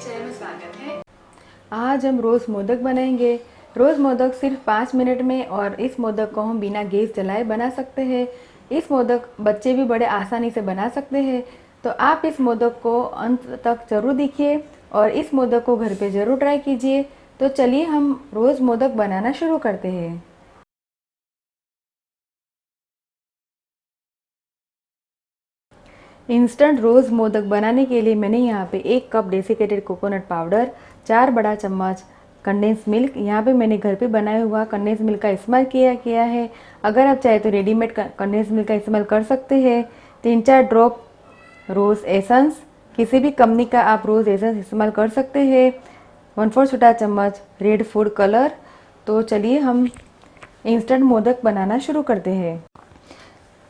Channel में स्वागत है। आज हम रोज़ मोदक बनाएंगे। रोज़ मोदक सिर्फ 5 मिनट में और इस मोदक को हम बिना गैस जलाए बना सकते हैं। इस मोदक बच्चे भी बड़े आसानी से बना सकते हैं। तो आप इस मोदक को अंत तक ज़रूर देखिए और इस मोदक को घर पे ज़रूर ट्राई कीजिए। तो चलिए हम रोज़ मोदक बनाना शुरू करते हैं। इंस्टेंट रोज़ मोदक बनाने के लिए मैंने यहाँ पे 1 कप डेसिकेटेड कोकोनट पाउडर, 4 बड़ा चम्मच कंडेंस मिल्क, यहाँ पे मैंने घर पे बनाया हुआ कंडेंस मिल्क का इस्तेमाल किया है। अगर आप चाहे तो रेडीमेड कंडेंस मिल्क का इस्तेमाल कर सकते हैं। 3-4 ड्रॉप रोज़ एसेंस, किसी भी कंपनी का आप रोज़ एसेंस इस्तेमाल कर सकते हैं। 1/4 छोटा चम्मच रेड फूड कलर। तो चलिए हम इंस्टेंट मोदक बनाना शुरू करते हैं।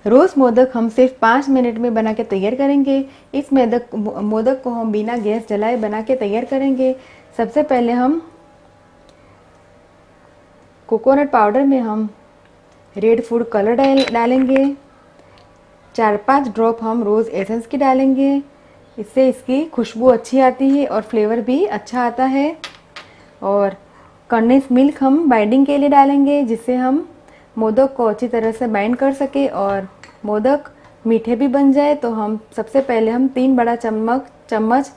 रोज़ मोदक हम सिर्फ 5 मिनट में बना के तैयार करेंगे। इस मोदक को हम बिना गैस जलाए बना के तैयार करेंगे। सबसे पहले हम कोकोनट पाउडर में हम रेड फूड कलर डालेंगे। 4-5 ड्रॉप हम रोज़ एसेंस की डालेंगे। इससे इसकी खुशबू अच्छी आती है और फ्लेवर भी अच्छा आता है। और कंडेंस मिल्क हम बाइंडिंग के लिए डालेंगे, जिससे हम मोदक को अच्छी तरह से बाइंड कर सके और मोदक मीठे भी बन जाए। तो हम सबसे पहले हम 3 बड़ा चम्मच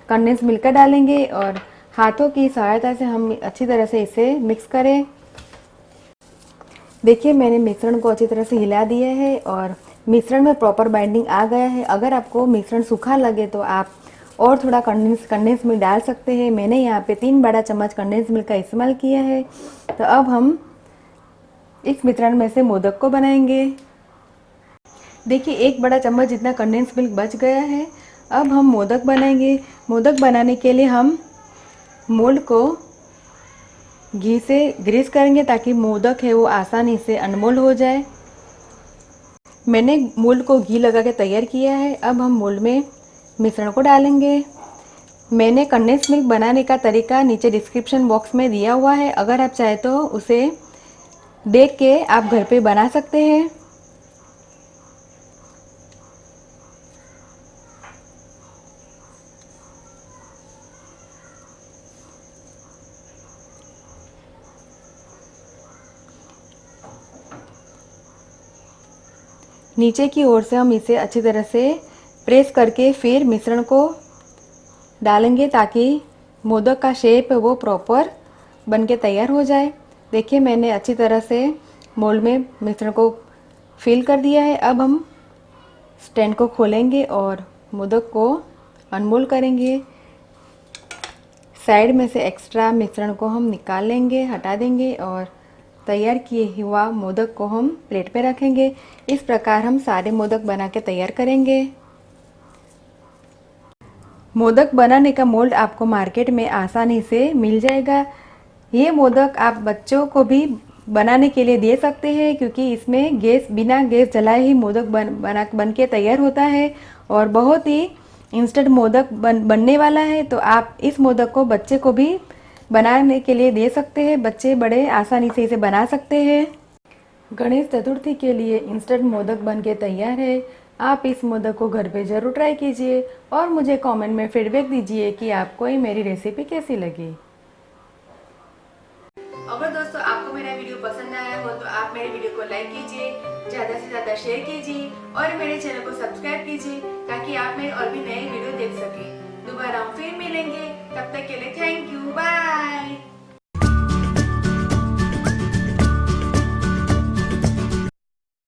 कंडेंस मिल्क का डालेंगे और हाथों की सहायता से हम अच्छी तरह से इसे मिक्स करें। देखिए मैंने मिश्रण को अच्छी तरह से हिला दिया है और मिश्रण में प्रॉपर बाइंडिंग आ गया है। अगर आपको मिश्रण सूखा लगे तो आप और थोड़ा कंडेंस मिल्क डाल सकते हैं। मैंने यहाँ पे 3 बड़ा चम्मच कंडेंस मिल्क का इस्तेमाल किया है। तो अब हम इस मिश्रण में से मोदक को बनाएंगे। देखिए 1 बड़ा चम्मच जितना कंडेंस मिल्क बच गया है। अब हम मोदक बनाएंगे। मोदक बनाने के लिए हम मोल्ड को घी से ग्रीस करेंगे ताकि मोदक है वो आसानी से अनमोल्ड हो जाए। मैंने मोल्ड को घी लगा के तैयार किया है। अब हम मोल्ड में मिश्रण को डालेंगे। मैंने कंडेंस मिल्क बनाने का तरीका नीचे डिस्क्रिप्शन बॉक्स में दिया हुआ है। अगर आप चाहे तो उसे देख के आप घर पे बना सकते हैं। नीचे की ओर से हम इसे अच्छी तरह से प्रेस करके फिर मिश्रण को डालेंगे ताकि मोदक का शेप है वो प्रॉपर बन के तैयार हो जाए। देखिए मैंने अच्छी तरह से मोल्ड में मिश्रण को फिल कर दिया है। अब हम स्टैंड को खोलेंगे और मोदक को अनमोल्ड करेंगे। साइड में से एक्स्ट्रा मिश्रण को हम निकाल लेंगे, हटा देंगे और तैयार किए हुआ मोदक को हम प्लेट पे रखेंगे। इस प्रकार हम सारे मोदक बना के तैयार करेंगे। मोदक बनाने का मोल्ड आपको मार्केट में आसानी से मिल जाएगा। ये मोदक आप बच्चों को भी बनाने के लिए दे सकते हैं, क्योंकि इसमें बिना गैस जलाए ही मोदक बन के तैयार होता है और बहुत ही इंस्टेंट मोदक बनने वाला है। तो आप इस मोदक को बच्चे को भी बनाने के लिए दे सकते हैं। बच्चे बड़े आसानी से इसे बना सकते हैं। गणेश चतुर्थी के लिए इंस्टेंट मोदक बन के तैयार है। आप इस मोदक को घर पे ज़रूर ट्राई कीजिए और मुझे कमेंट में फीडबैक दीजिए कि आपको ये मेरी रेसिपी कैसी लगी। अगर दोस्तों आपको मेरा वीडियो पसंद आया हो तो आप मेरे वीडियो को लाइक कीजिए, ज़्यादा से ज़्यादा शेयर कीजिए और मेरे चैनल को सब्सक्राइब कीजिए ताकि आप मेरे और भी नए वीडियो देख सकें। दोबारा हम फिर मिलेंगे, तब तक के लिए थैंक यू, बाय।